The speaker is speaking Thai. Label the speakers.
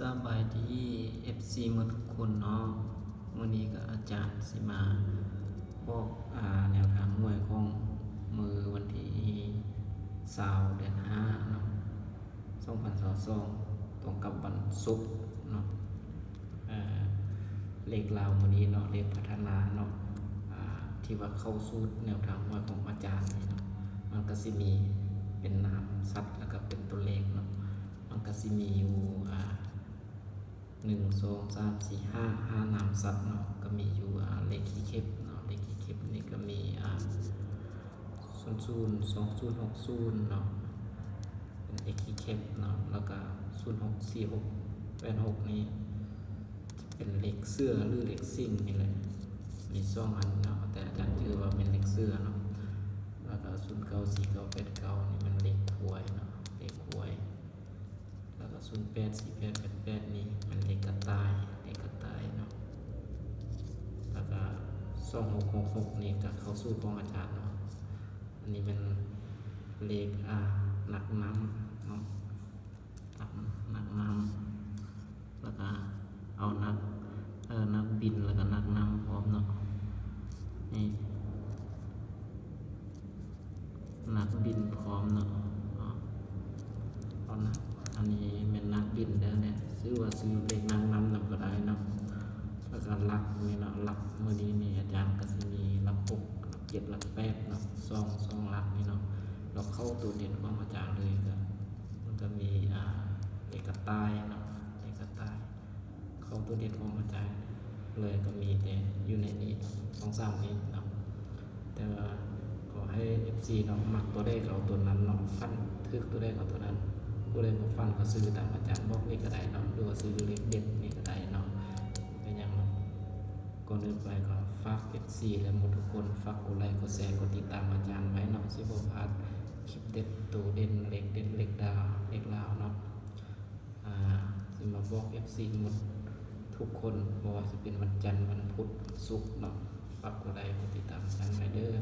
Speaker 1: สบายดี FC หมดทุกคนเนาะมื้อนี้ก็อาจารย์สิมาบอกแนวทางหน่วยของมือวันที่20เดือน5เนาะ2022ตรงกับวันศุกร์เนาะเลขลาวมื้อนี้เนาะเลขพัฒนาเนาะที่ว่าเข้าสู่แนวทางหน่วยของอาจารย์นี่เนาะมันก็สิมีเป็นนามสัตว์แล้วก็เป็นตัวเลขเนาะมันก็สิมีอยู่1 2 3 4 5นามสัตว์เนาะก็มีอยู่เลขคีย์เคปเนาะเลขคีย์เคปนี่ก็มี00 2060เนาะเป็นเลขคีย์เคปเนาะแล้วก็0646 86นี้เป็นเลขเสื้อหรือเลขซิ่งนี่แหละมี2อันเนาะแต่อาจารย์ชื่อว่าเป็นเลขเสื้อเนาะแล้วก็094989นี่มันเลขหวยเนาะเลขหวยแล้วก็084888นี่มันเลขกระต่ายเนาะแล้วก็2666นี่ก็เข้าสู่ของอาจารย์เนาะอันนี้เป็นเลขหนักน้ำเนาะหนักน้ำแล้วก็เอานักบินแล้วก็นักน้ำพร้อมเนาะนี่นักบินพร้อมเนาะเอานะอันนี้เป็นนักบินแล้วเนี่ยซื้อเลขนักน้ำนำก็ได้เนาะแล้วก็หลักนี่เนาะหลักมื้อนี้นี่อาจารย์ก็สิมีหลัก6หลัก7หลัก8เนาะ2หลักนี่เนาะเราเข้าตัวเด่นของอาจารย์เลยก็มันก็มีเลขกระต่ายเนาะเลขกระต่ายเข้าตัวเด่นของอาจารย์เลยก็มีแต่อยู่ในนี้2-3นี้เนาะแต่ว่าขอให้ FC เนาะมักตัวเลขเอาตัวนั้นเนาะฟันทึกตัวเลขเอาตัวนั้นผู้ใดบ่ฟันก็ซื้อตามอาจารย์บอกนี่ก็ได้เนาะหรือว่าซื้อเลขเด็ดนี่ก็ได้เนาะเป็นอย่างเนาะก่อนอื่นไปก็ฝาก FC และหมดทุกคนฝากกดไลค์กดแชร์กดติดตามอาจารย์ไว้เนาะสิบ่พลาดคลิปเด็ดตัวเด่นเลขเด็ดเลขดาวเลขลาวเนาะสิมาบอก FC หมดทุกคนบ่ว่าจะเป็นวันจันทร์วันพุธวันศุกร์เนาะฝากกดไลค์กดติดตามอาจารย์ไว้เด้อ